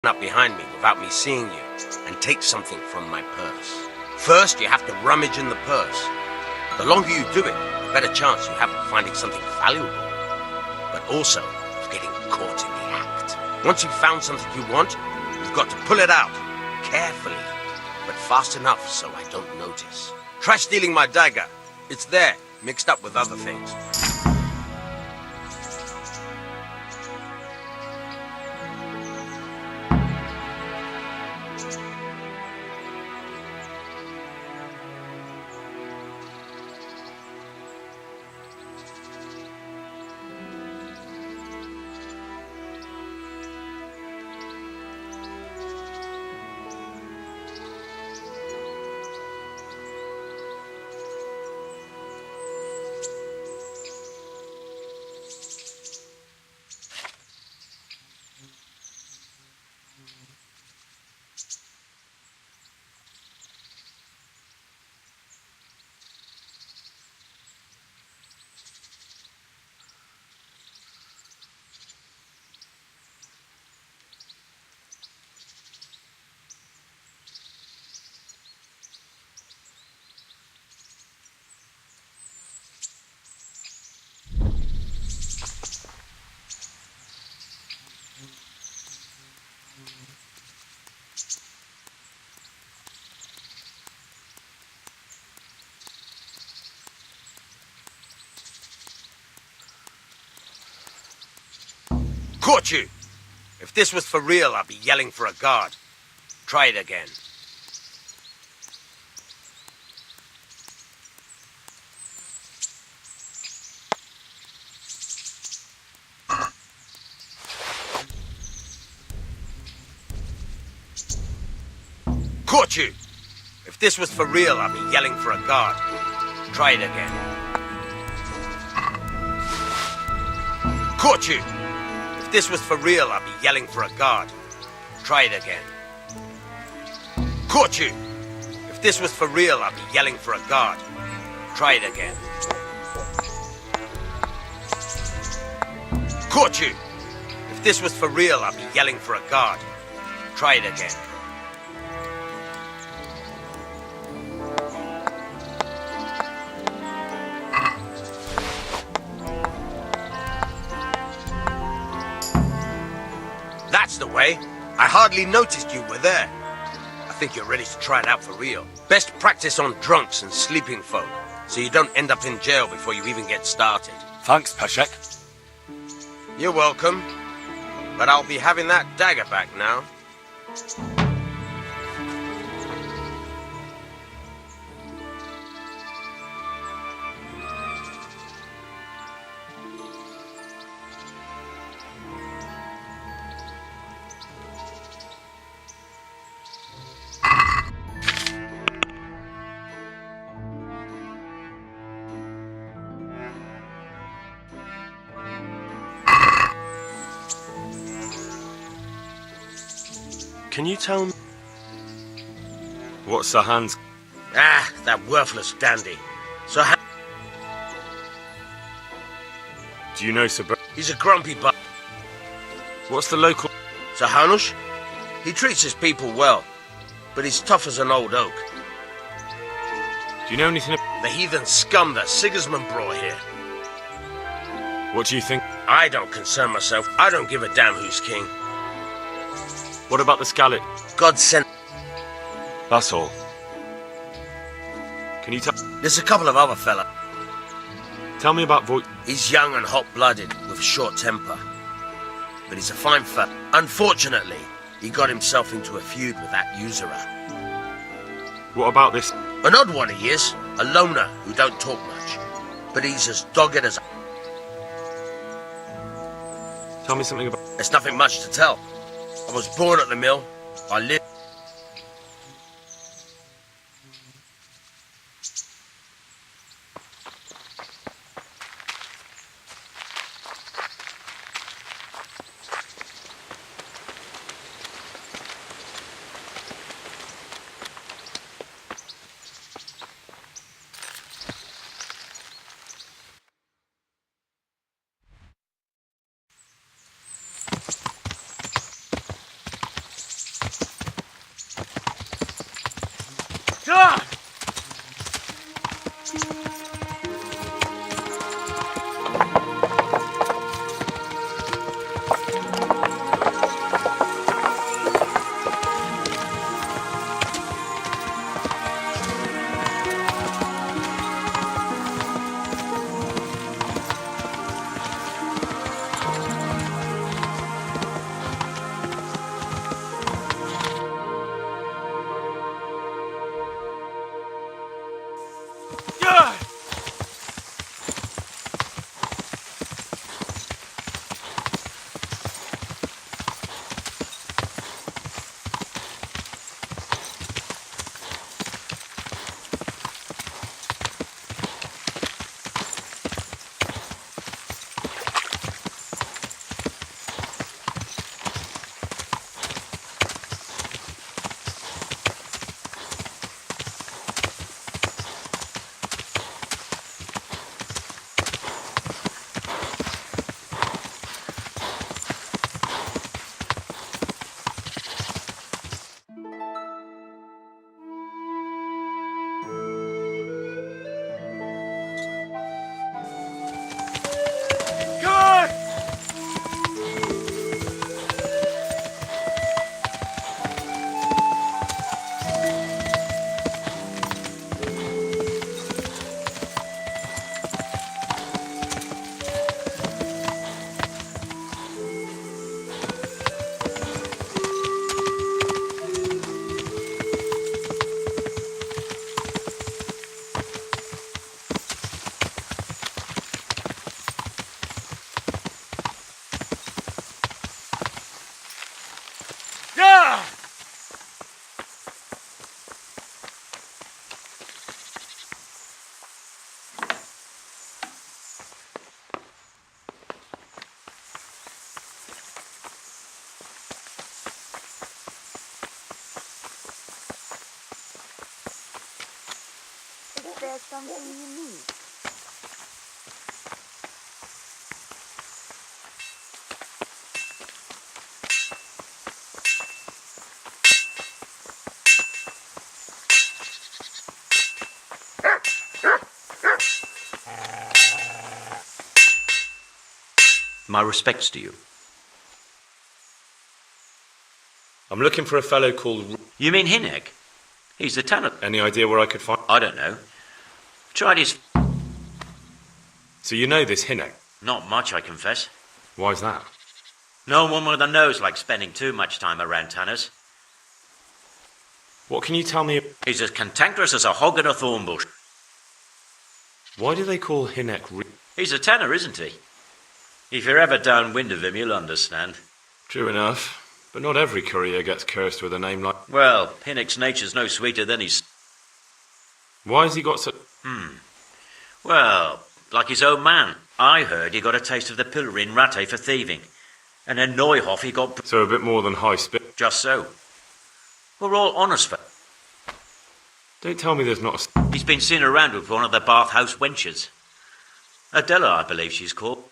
up behind me without me seeing you and take something from my purse. First, you have to rummage in the purse. The longer you do it, the better chance you have of finding something valuable, but also of getting caught in the act. Once you've found something you want, you've got to pull it out, carefully, but fast enough so I don't notice. Try stealing my dagger. It's there, mixed up with other things. Caught you! If this was for real, I'd be yelling for a guard. Try it again. Caught you! If this was for real, I'd be yelling for a guard. Try it again. Caught you! If this was for real, I'd be yelling for a guard. Try it again. Caught you! If this was for real, I'd be yelling for a guard. Try it again. Caught you! If this was for real, I'd be yelling for a guard. Try it again. That's the way. I hardly noticed you were there. I think you're ready to try it out for real. Best practice on drunks and sleeping folk, so you don't end up in jail before you even get started. Thanks, Peshek. You're welcome. But I'll be having that dagger back now. Can you tell me what's Sahan's? Ah, that worthless dandy. So Do you know Sabr? he's a grumpy butt. What's the local? Sahanush? He treats his people well, but he's tough as an old oak. Do you know anything? The heathen scum that Sigismund brought here. What do you think? I don't concern myself. I don't give a damn who's king. What about the Scalit? God sent. That's all. Can you tell? There's a couple of other fella. Tell me about Voigt. He's young and hot-blooded, with a short temper. But he's a fine fella. Unfortunately, he got himself into a feud with that usurer. What about this? An odd one he is. A loner who don't talk much. But he's as dogged as... Tell me something about. There's nothing much to tell. I was born at the mill. I lived... God! Is there something you need? My respects to you. I'm looking for a fellow called... You mean Hinek? He's the tenant. Any idea where I could find... I don't know. Tried his... So you know this Hinek? Not much, I confess. Why's that? No one with a nose likes spending too much time around tanners. What can you tell me... He's as cantankerous as a hog in a thorn bush. Why do they call Hinek... He's a tanner, isn't he? If you're ever downwind of him, you'll understand. True enough. But not every courier gets cursed with a name like... Well, Hinek's nature's no sweeter than his... Why has he got such... Well, like his own man. I heard he got a taste of the pillory in Rattay for thieving. And in Neuhoff he got... So a bit more than high spit. Just so. We're all honest for... Don't tell me there's not a... He's been seen around with one of the bathhouse wenches. Adela, I believe she's called.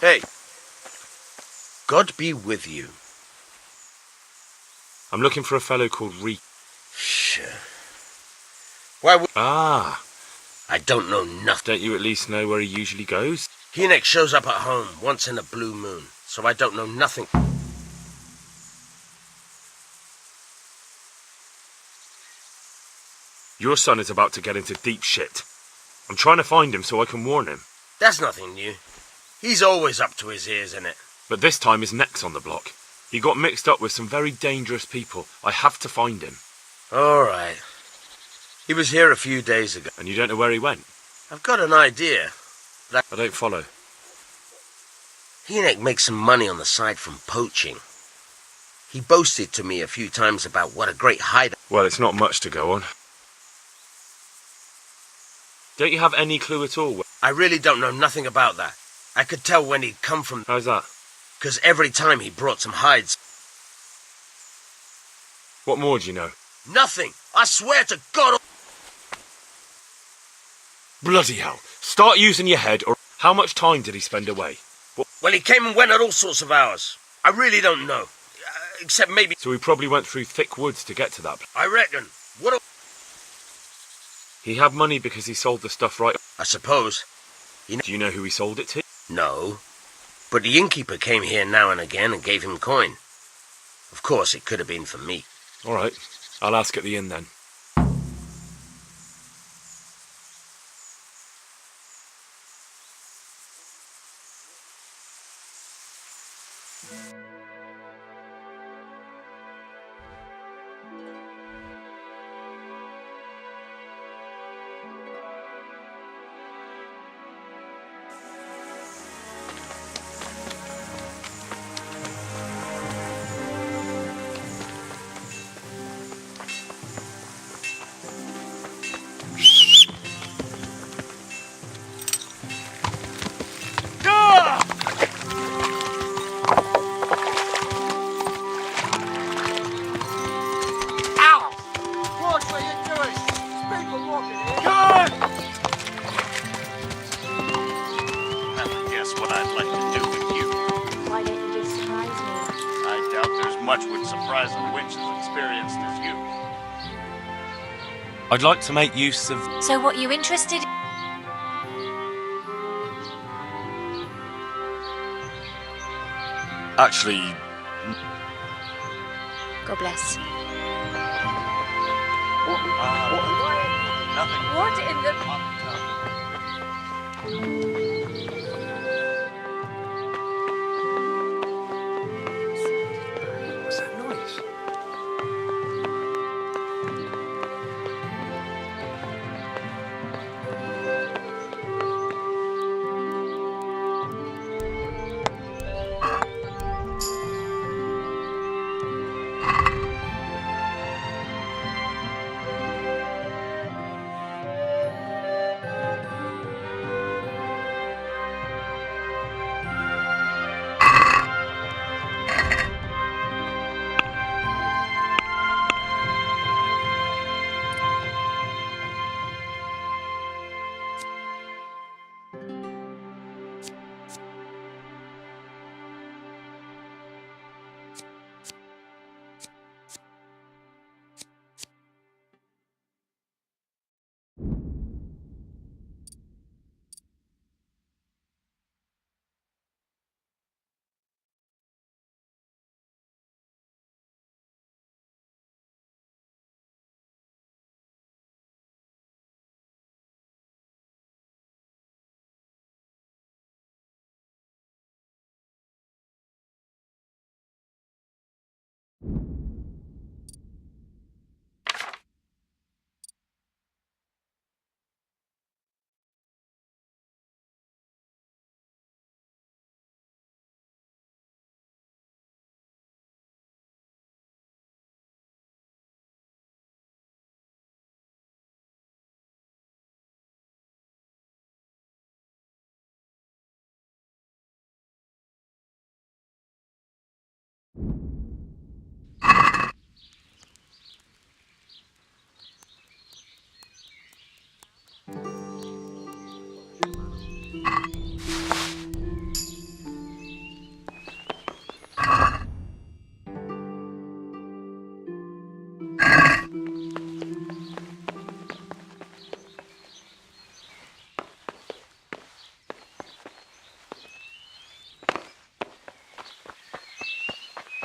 Hey. God be with you. I'm looking for a fellow called Sure. Why would... Ah. I don't know nothing. Don't you at least know where he usually goes? Hinek shows up at home once in a blue moon, so I don't know nothing. Your son is about to get into deep shit. I'm trying to find him so I can warn him. That's nothing new. He's always up to his ears in it. But this time his neck's on the block. He got mixed up with some very dangerous people. I have to find him. All right. He was here a few days ago. And you don't know where he went? I've got an idea. I don't follow. Hynek makes some money on the side from poaching. He boasted to me a few times about what a great hideout. Well, it's not much to go on. Don't you have any clue at all? I really don't know nothing about that. I could tell when he'd come from... How's that? Because every time he brought some hides... What more do you know? Nothing! I swear to God... Bloody hell. Start using your head, or how much time did he spend away? Well, he came and went at all sorts of hours. I really don't know. Except maybe... So he probably went through thick woods to get to that place. I reckon. What a... He had money because he sold the stuff right... I suppose. Do you know who he sold it to? No. But the innkeeper came here now and again and gave him coin. Of course, it could have been for me. All right. I'll ask at the inn then. I'd like to make use of... So what, you interested? Actually... God bless. Nothing. What in the... What's that noise?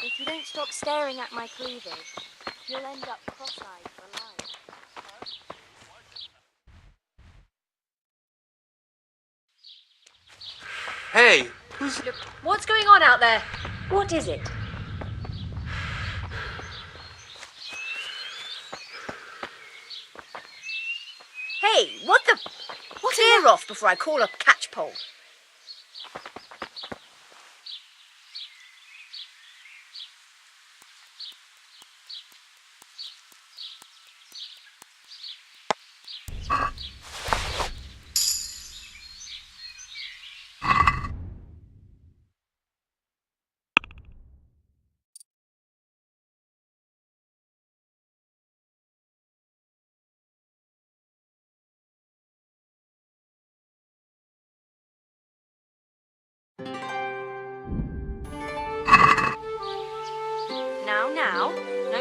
If you don't stop staring at my cleavage, you'll end up cross-eyed for life. Hey! What's going on out there? What is it? Hey, what the... Clear off before I call a catchpole.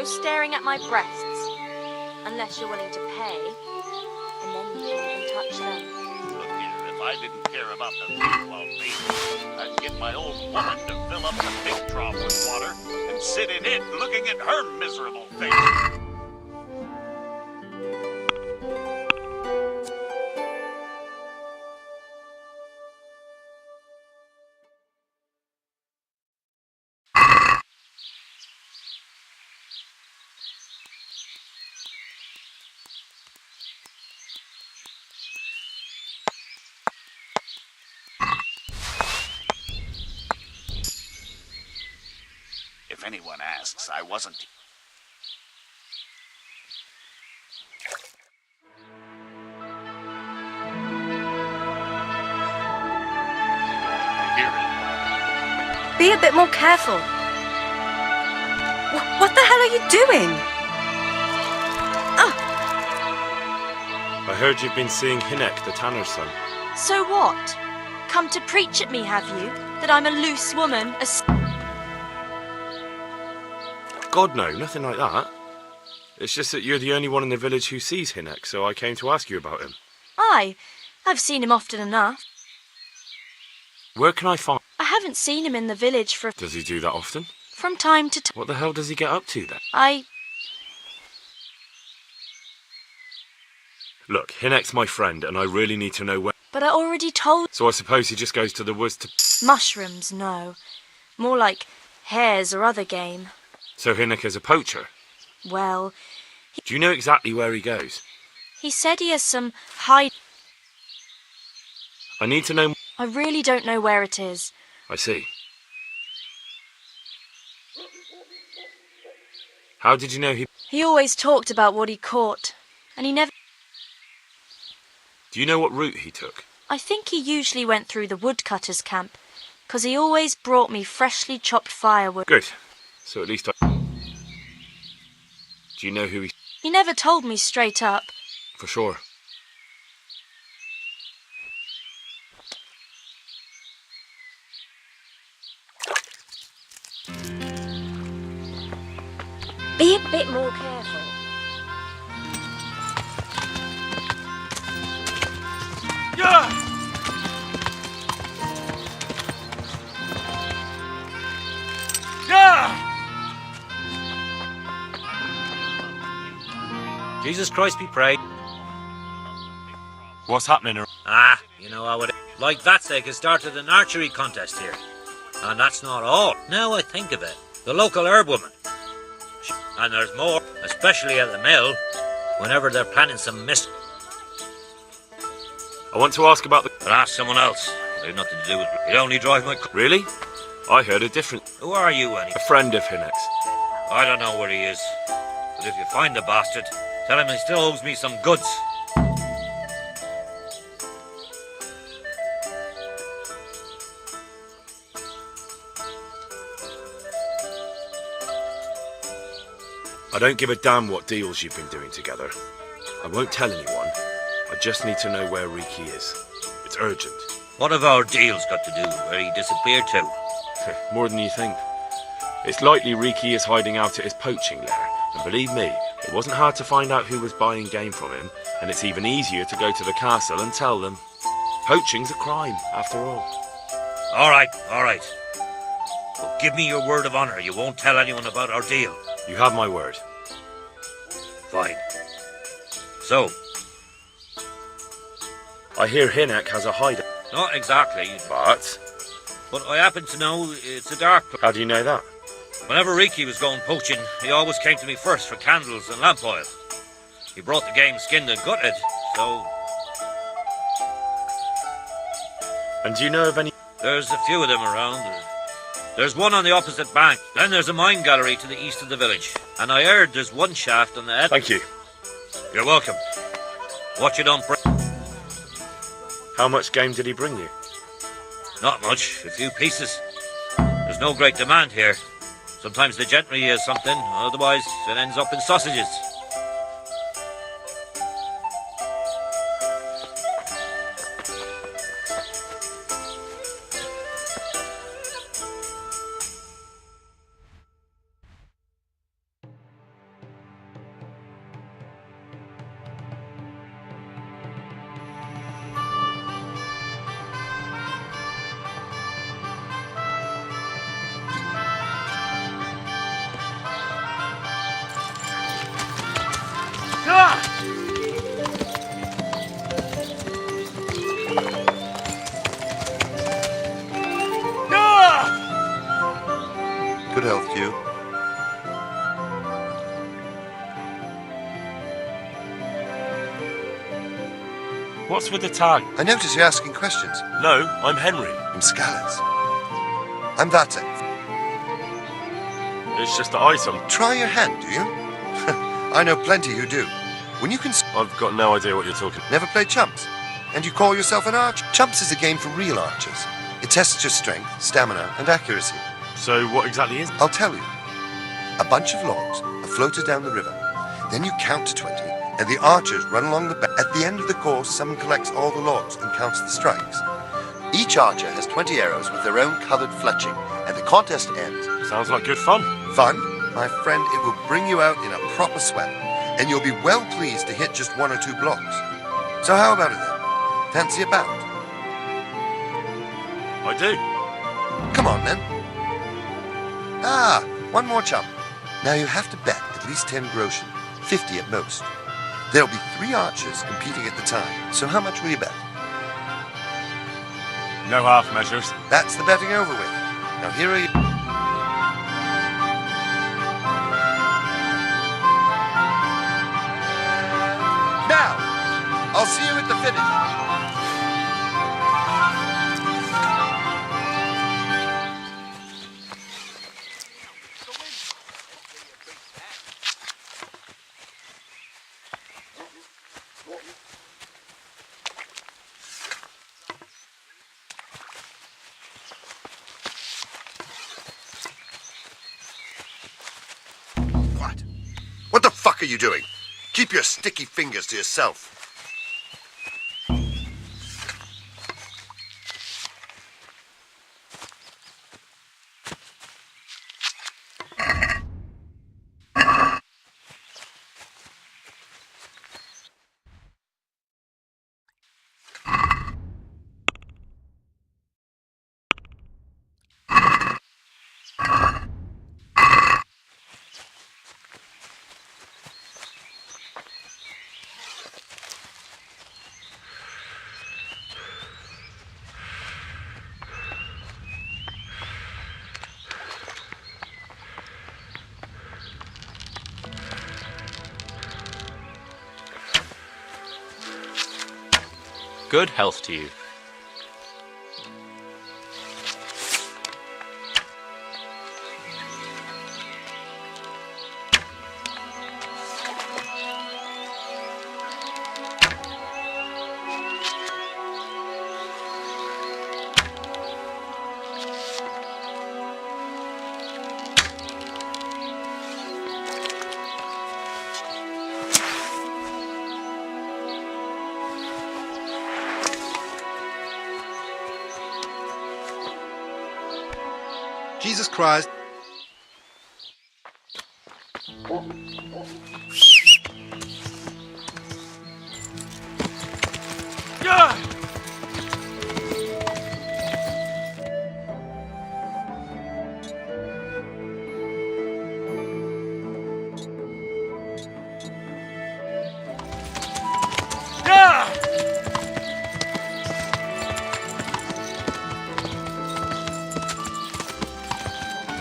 No staring at my breasts. Unless you're willing to pay. And then you can even touch them. Look here, if I didn't care about the people I'll be, I'd get my old woman to fill up the big trough with water and sit in it looking at her miserable face. If anyone asks, I wasn't. Hear it. Be a bit more careful. What the hell are you doing? I heard you've been seeing Hinek, the tanner's son. So what? Come to preach at me, have you? That I'm a loose woman, God, no, nothing like that. It's just that you're the only one in the village who sees Hinek, so I came to ask you about him. Aye, I've seen him often enough. Where can I find... I haven't seen him in the village Does he do that often? from time to time. What the hell does he get up to then? Look, Hinek's my friend, and I really need to know where... But I already told... So I suppose he just goes to the woods to... Mushrooms, no. More like hares or other game. So Hinek is a poacher? Well, Do you know exactly where he goes? he said he has some hide... I need to know... I really don't know where it is. I see. How did you know he... He always talked about what he caught. And he never... Do you know what route he took? I think he usually went through the woodcutter's camp. 'Cause he always brought me freshly chopped firewood. Good. So at least I... Do you know who he... He never told me straight up. For sure. Be a bit more careful. Jesus Christ be praised. What's happening? You know how it... Like that, they could started an archery contest here. And that's not all. Now I think of it. The local herb woman. And there's more, especially at the mill, whenever they're planning some mischief. I want to ask about the... But ask someone else. They've nothing to do with it. It only drive my... Really? I heard a different... Who are you, anyway? A friend of Hinek's. I don't know where he is. But if you find the bastard, tell him he still owes me some goods. I don't give a damn what deals you've been doing together. I won't tell anyone. I just need to know where Riki is. It's urgent. What have our deals got to do with where he disappeared to? More than you think. It's likely Riki is hiding out at his poaching lair. And believe me, it wasn't hard to find out who was buying game from him. And it's even easier to go to the castle and tell them. Poaching's a crime, after all. All right. But give me your word of honor you won't tell anyone about our deal. You have my word. Fine. So, I hear Hinek has a hideout. not exactly, But... but I happen to know it's a dark place. How do you know that? Whenever Riki was going poaching, he always came to me first for candles and lamp oil. He brought the game skinned and gutted, so And do you know of any... there's a few of them around. There's one on the opposite bank. Then there's a mine gallery to the east of the village. And I heard there's one shaft on the head. Thank you. You're welcome. Watch it on... How much game did he bring you? Not much, a few pieces. There's no great demand here. Sometimes the gentry has something, otherwise it ends up in sausages. Good health to you. What's with the tag? I notice you're asking questions. No, I'm Henry. I'm Scallops. I'm Vatsek. It's just an item. Try your hand, do you? I know plenty who do. When you can I've got no idea what you're talking. never play chumps, and you call yourself an archer. Chumps is a game for real archers. It tests your strength, stamina, and accuracy. So what exactly is? I'll tell you. A bunch of logs are floated down the river. Then you count to 20, and the archers run along the bank. At the end of the course, someone collects all the logs and counts the strikes. Each archer has 20 arrows with their own colored fletching, and the contest ends. Sounds like good fun. Fun? My friend, it will bring you out in a proper sweat, and you'll be well pleased to hit just 1 or 2 blocks. So how about it then? Fancy a bout? I do. Come on then. Ah, one more chump. Now you have to bet at least 10 groschen, 50 at most. There'll be 3 archers competing at the time, so how much will you bet? No half measures. That's the betting over with. Now here are you. Now, I'll see you at the finish. What the fuck are you doing? Keep your sticky fingers to yourself. Good health to you. Jesus Christ.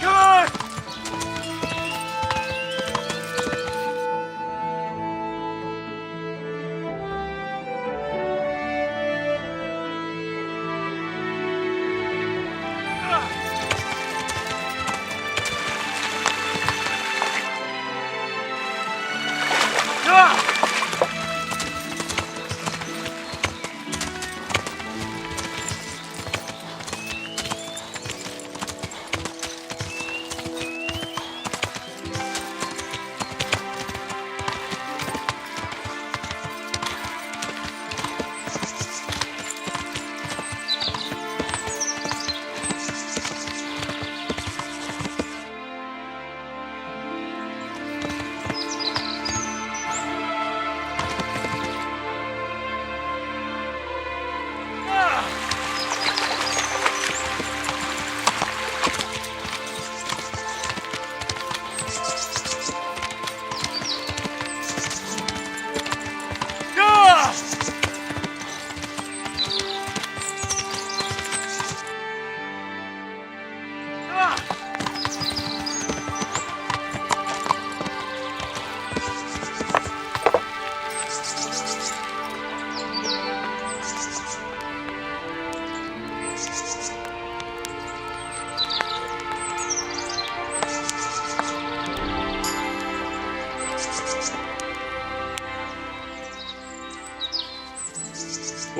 Go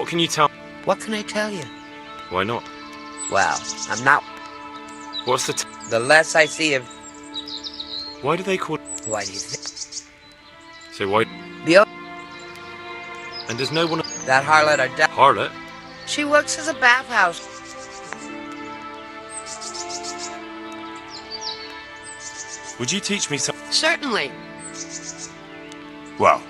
can you tell? What can I tell you? Why not? Well, I'm not. What's the The less I see of. Why do they call... Why do you think? So why... The And does no one... that harlot are dead. Harlot? She works as a bathhouse. Would you teach me some... Certainly. Well...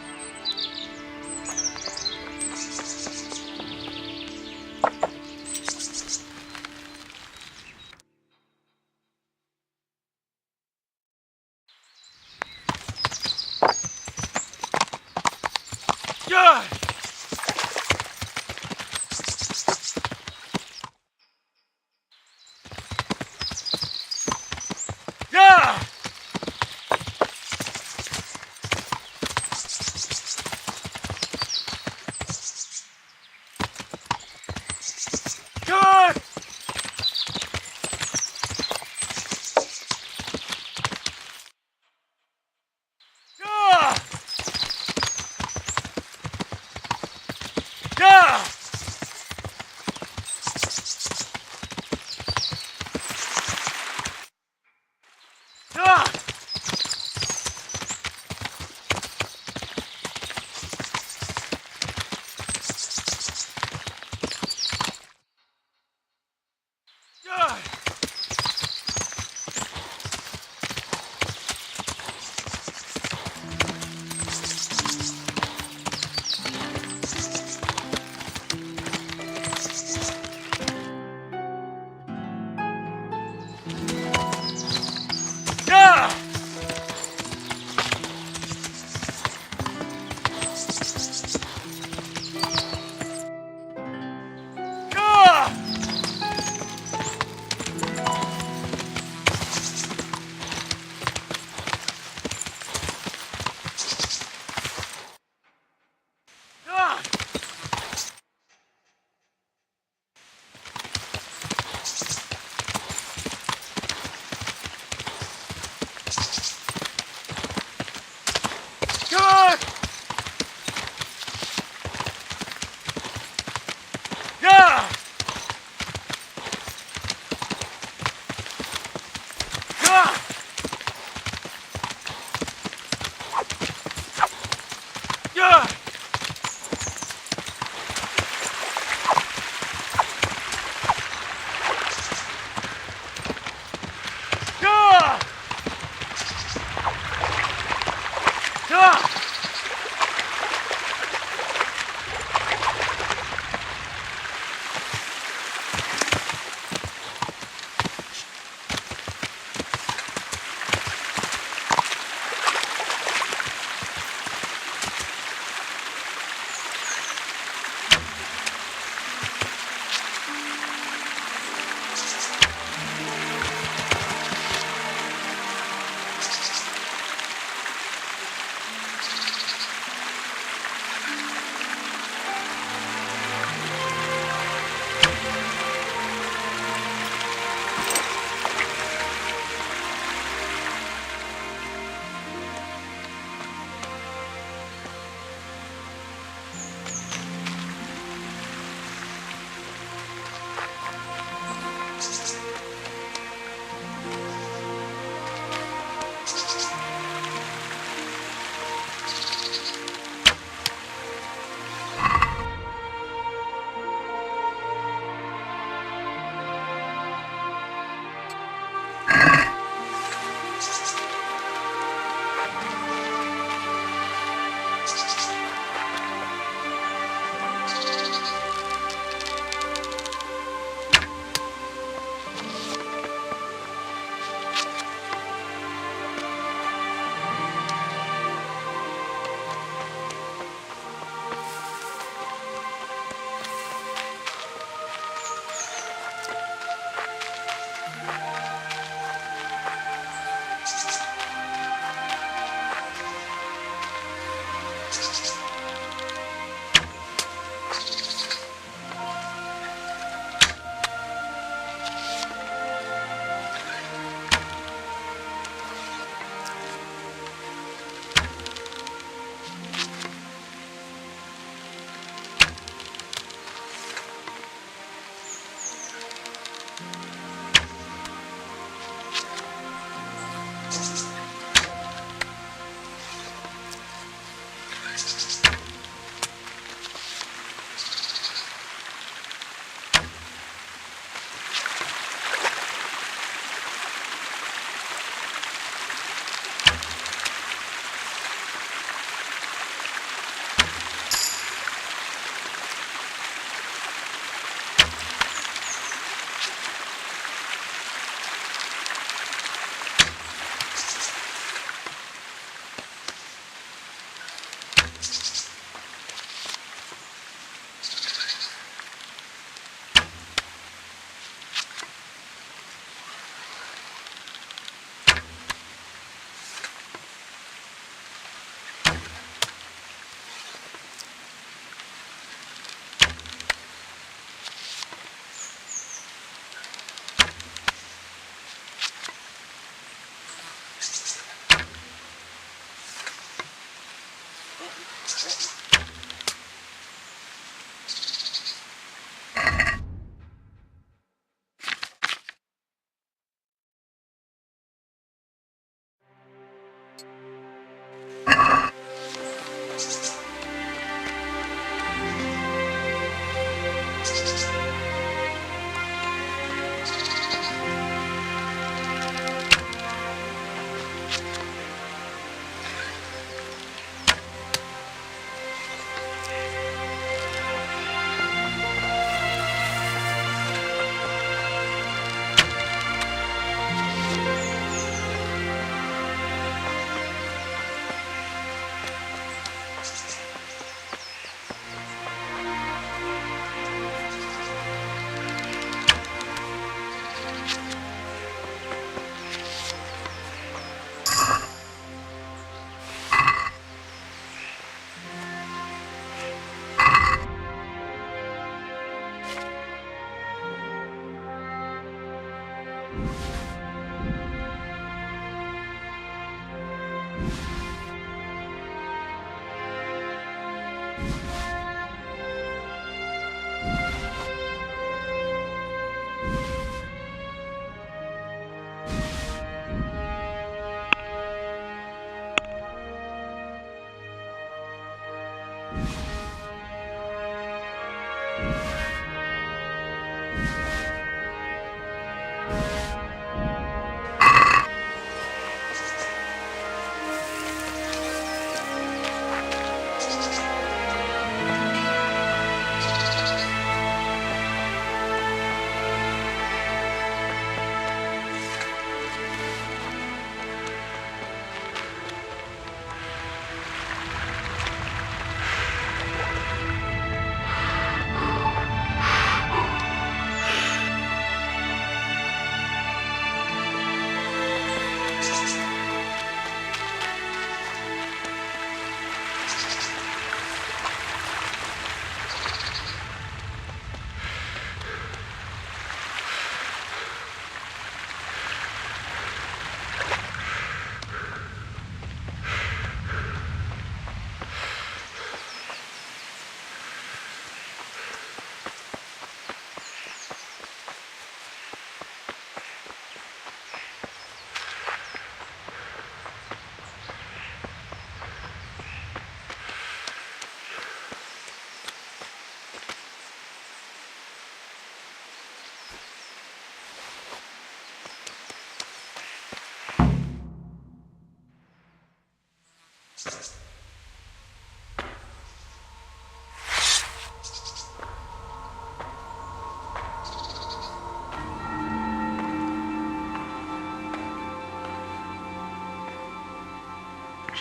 Yeah! Yeah! Good! Yeah! Yeah! Yeah! Yeah! Yeah! Yeah!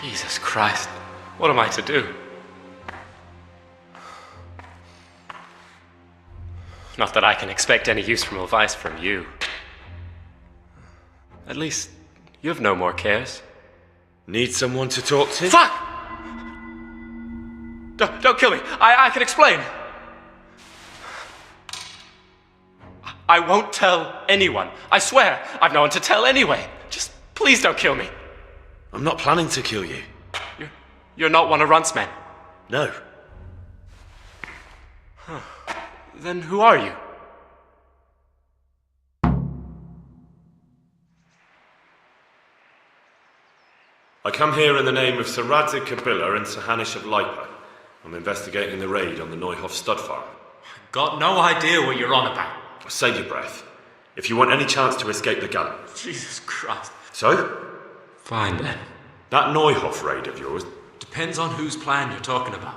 Jesus Christ, what am I to do? Not that I can expect any useful advice from you. At least, you've no more cares. Need someone to talk to? Fuck! Don't kill me. I can explain. I won't tell anyone. I swear, I've no one to tell anyway. Just please don't kill me. I'm not planning to kill you. You're not one of Runt's men? No. Huh. Then who are you? I come here in the name of Sir Radzig Kabila and Sir Hanish of Lipa. I'm investigating the raid on the Neuhoff stud farm. Got no idea what you're on about. Save your breath. If you want any chance to escape the gun. Jesus Christ. So? Fine then. That Neuhoff raid of yours? Depends on whose plan you're talking about.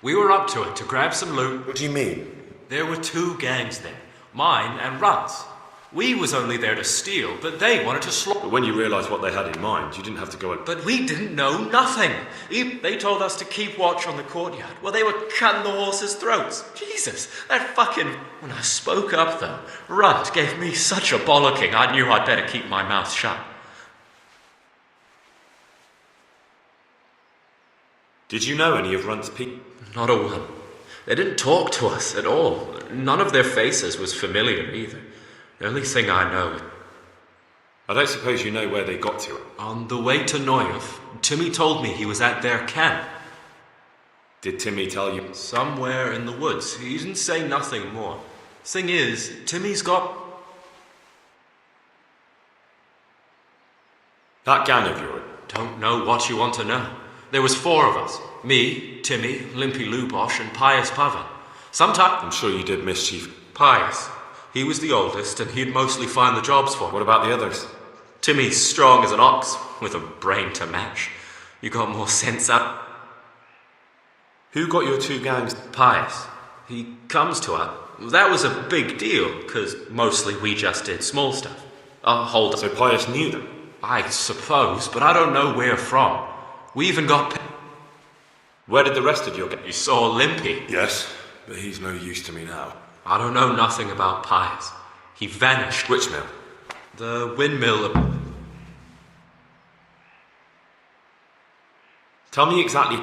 We were up to it to grab some loot. What do you mean? There were two gangs there. Mine and Runt's. We was only there to steal, but they wanted to slaughter. But when you realised what they had in mind, you didn't have to go and... But we didn't know nothing. They told us to keep watch on the courtyard while they were cutting the horses' throats. Jesus, that fucking... When I spoke up, though, Runt gave me such a bollocking, I knew I'd better keep my mouth shut. Did you know any of Runt's people? Not a one. They didn't talk to us at all. None of their faces was familiar either. The only thing I know... I don't suppose you know where they got to. On the way to Neuhoff, Timmy told me he was at their camp. Did Timmy tell you? Somewhere in the woods. He didn't say nothing more. Thing is, Timmy's got... That gang of yours? Don't know what you want to know. There was 4 of us. Me, Timmy, Limpy Lubosh, and Pius Pavan. Sometime... I'm sure you did mischief. Pius. He was the oldest, and he'd mostly find the jobs for. What about the others? Timmy's strong as an ox, with a brain to match. You got more sense up. Who got your 2 gangs? Pius. He comes to us. That was a big deal, because mostly we just did small stuff. Hold on. So Pius knew them? I suppose, but I don't know where from. We even got... Where did the rest of your gang... You saw Limpy? Yes, but he's no use to me now. I don't know nothing about Pius. He vanished. Which mill? The windmill... Tell me exactly...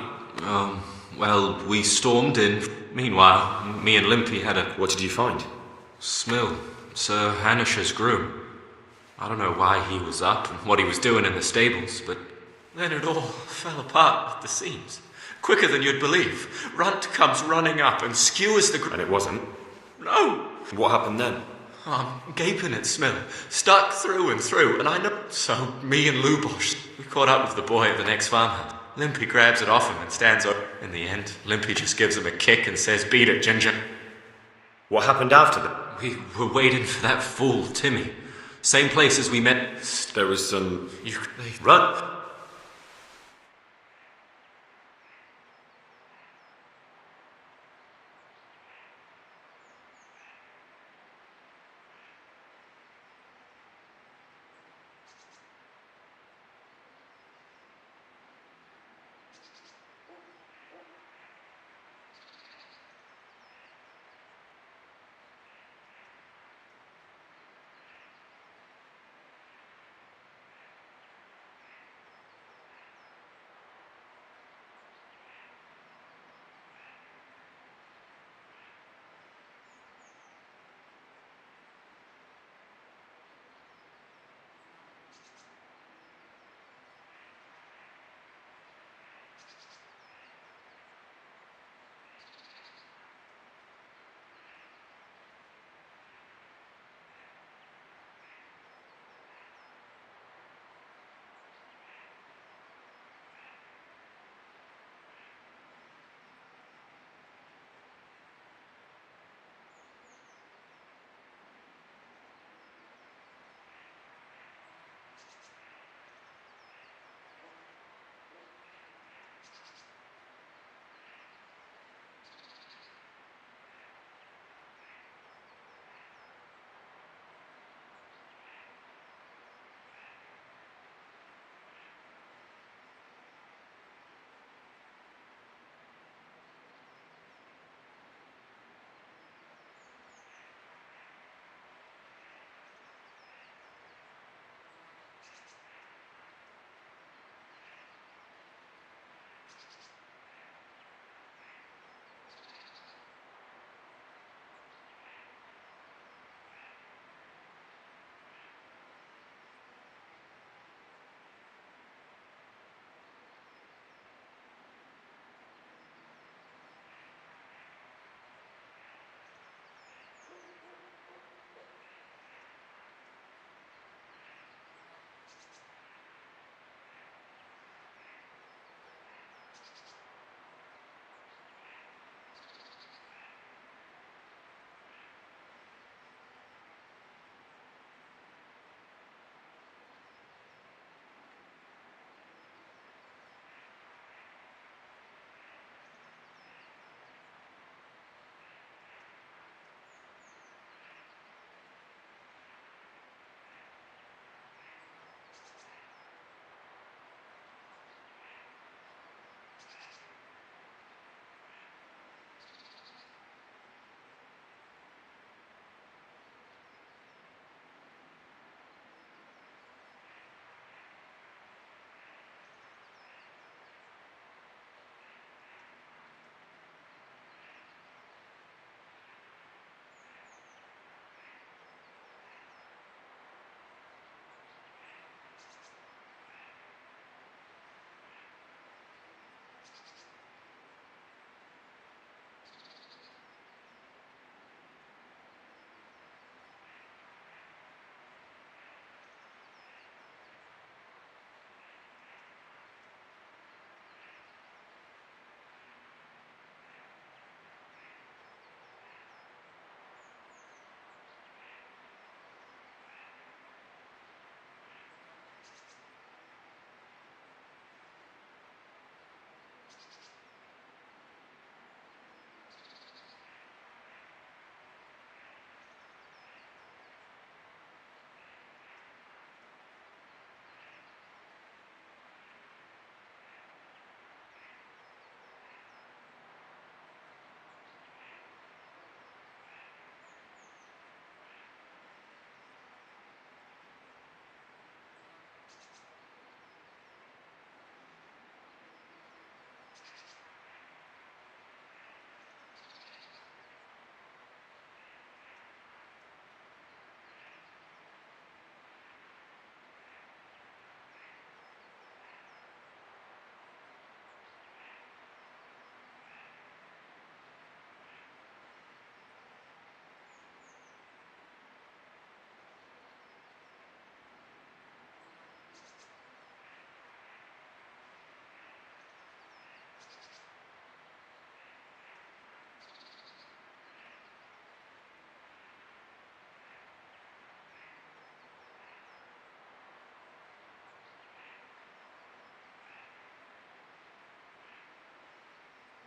Well, we stormed in. Meanwhile, me and Limpy had a... What did you find? Smill. Sir Hanish's groom. I don't know why he was up and what he was doing in the stables, but then it all fell apart at the seams. Quicker than you'd believe. Runt comes running up and skewers the... And it wasn't? No! What happened then? I'm gaping at Smill, stuck through and through, and I know... So, me and Lubosh, we caught up with the boy at the next farmhand. Limpy grabs it off him and stands up. In the end, Limpy just gives him a kick and says, "Beat it, Ginger." What happened after that? We were waiting for that fool, Timmy. Same place as we met... There was some... Run!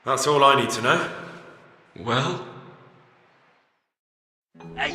That's all I need to know. Well, Hey,